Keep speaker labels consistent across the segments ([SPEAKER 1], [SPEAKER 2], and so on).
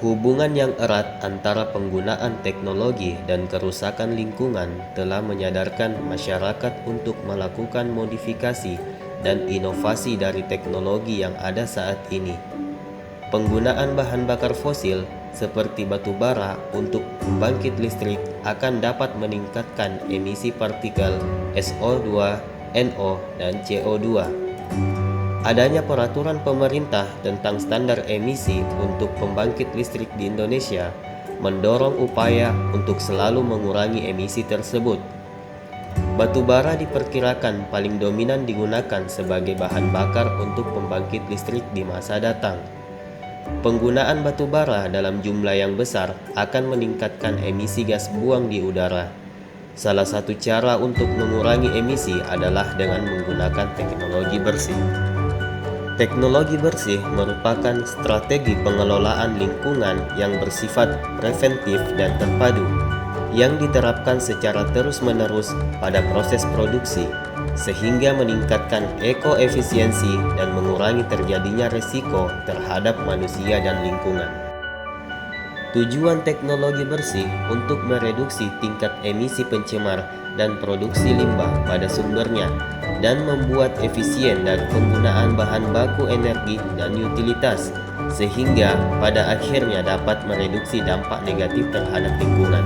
[SPEAKER 1] Hubungan yang erat antara penggunaan teknologi dan kerusakan lingkungan telah menyadarkan masyarakat untuk melakukan modifikasi dan inovasi dari teknologi yang ada saat ini. Penggunaan bahan bakar fosil seperti batu bara untuk pembangkit listrik akan dapat meningkatkan emisi partikel SO2, NO, dan CO2. Adanya peraturan pemerintah tentang standar emisi untuk pembangkit listrik di Indonesia mendorong upaya untuk selalu mengurangi emisi tersebut. Batu bara diperkirakan paling dominan digunakan sebagai bahan bakar untuk pembangkit listrik di masa datang. Penggunaan batu bara dalam jumlah yang besar akan meningkatkan emisi gas buang di udara. Salah satu cara untuk mengurangi emisi adalah dengan menggunakan teknologi bersih. Teknologi bersih merupakan strategi pengelolaan lingkungan yang bersifat preventif dan terpadu, yang diterapkan secara terus-menerus pada proses produksi, sehingga meningkatkan ekoefisiensi dan mengurangi terjadinya risiko terhadap manusia dan lingkungan. Tujuan teknologi bersih untuk mereduksi tingkat emisi pencemar dan produksi limbah pada sumbernya, dan membuat efisien dari penggunaan bahan baku energi dan utilitas, sehingga pada akhirnya dapat mereduksi dampak negatif terhadap lingkungan.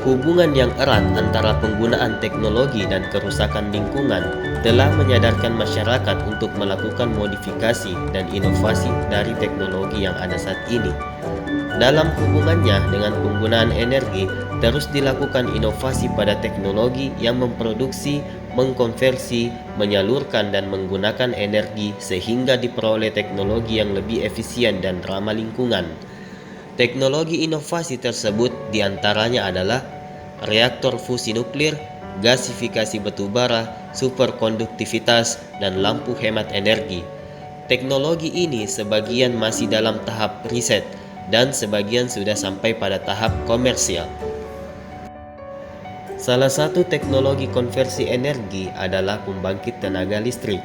[SPEAKER 1] Hubungan yang erat antara penggunaan teknologi dan kerusakan lingkungan telah menyadarkan masyarakat untuk melakukan modifikasi dan inovasi dari teknologi yang ada saat ini. Dalam hubungannya dengan penggunaan energi, terus dilakukan inovasi pada teknologi yang memproduksi, mengkonversi, menyalurkan dan menggunakan energi sehingga diperoleh teknologi yang lebih efisien dan ramah lingkungan. Teknologi inovasi tersebut diantaranya adalah reaktor fusi nuklir, gasifikasi batu bara, superkonduktivitas, dan lampu hemat energi. Teknologi ini sebagian masih dalam tahap riset dan sebagian sudah sampai pada tahap komersial. Salah satu teknologi konversi energi adalah pembangkit tenaga listrik.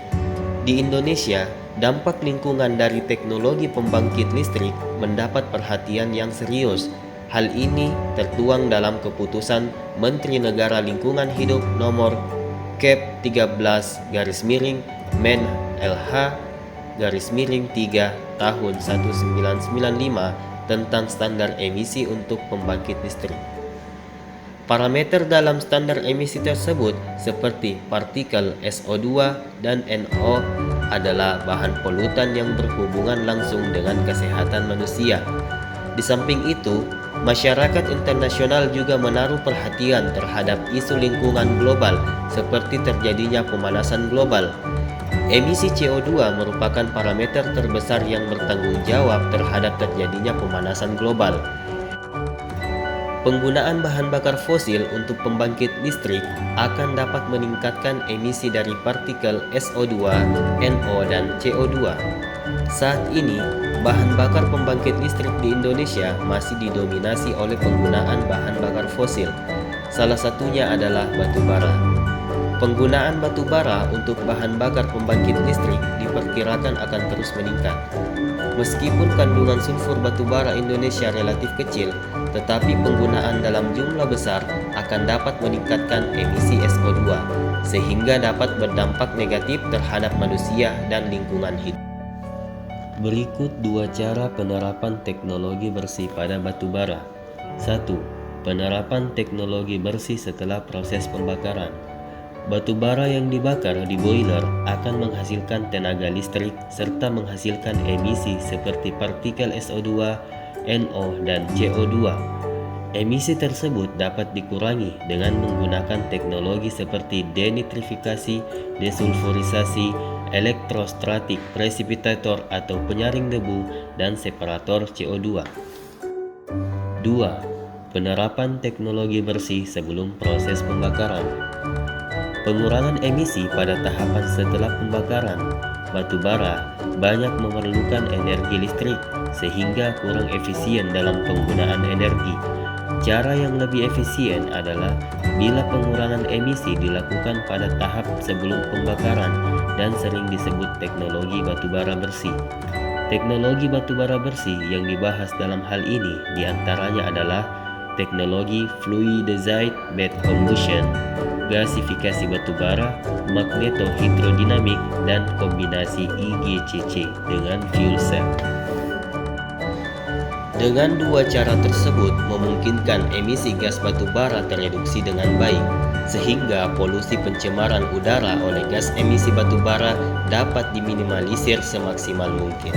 [SPEAKER 1] Di Indonesia, dampak lingkungan dari teknologi pembangkit listrik mendapat perhatian yang serius. Hal ini tertuang dalam keputusan Menteri Negara Lingkungan Hidup nomor Kep 13/Men/LH/3 tahun 1995 tentang standar emisi untuk pembangkit listrik. Parameter dalam standar emisi tersebut seperti partikel SO2 dan NO adalah bahan polutan yang berhubungan langsung dengan kesehatan manusia. Di samping itu, masyarakat internasional juga menaruh perhatian terhadap isu lingkungan global seperti terjadinya pemanasan global. Emisi CO2 merupakan parameter terbesar yang bertanggung jawab terhadap terjadinya pemanasan global. Penggunaan bahan bakar fosil untuk pembangkit listrik akan dapat meningkatkan emisi dari partikel SO2, NO, dan CO2. Saat ini, bahan bakar pembangkit listrik di Indonesia masih didominasi oleh penggunaan bahan bakar fosil. Salah satunya adalah batu bara. Penggunaan batu bara untuk bahan bakar pembangkit listrik diperkirakan akan terus meningkat. Meskipun kandungan sulfur batu bara Indonesia relatif kecil, tetapi penggunaan dalam jumlah besar akan dapat meningkatkan emisi SO2, sehingga dapat berdampak negatif terhadap manusia dan lingkungan hidup. Berikut dua cara penerapan teknologi bersih pada batu bara. 1. Penerapan teknologi bersih setelah proses pembakaran. Batu bara yang dibakar di boiler akan menghasilkan tenaga listrik serta menghasilkan emisi seperti partikel SO2, NO, dan CO2. Emisi tersebut dapat dikurangi dengan menggunakan teknologi seperti denitrifikasi, desulfurisasi, elektrostatik presipitator atau penyaring debu, dan separator CO2. 2. Penerapan teknologi bersih sebelum proses pembakaran. Pengurangan emisi pada tahapan setelah pembakaran. Batu bara banyak memerlukan energi listrik sehingga kurang efisien dalam penggunaan energi. Cara yang lebih efisien adalah bila pengurangan emisi dilakukan pada tahap sebelum pembakaran dan sering disebut teknologi batu bara bersih. Teknologi batubara bersih yang dibahas dalam hal ini diantaranya adalah teknologi fluidized bed combustion, gasifikasi batubara, magnetohidrodinamik, dan kombinasi IGCC dengan fuel cell. Dengan dua cara tersebut memungkinkan emisi gas batubara tereduksi dengan baik, sehingga polusi pencemaran udara oleh gas emisi batubara dapat diminimalisir semaksimal mungkin.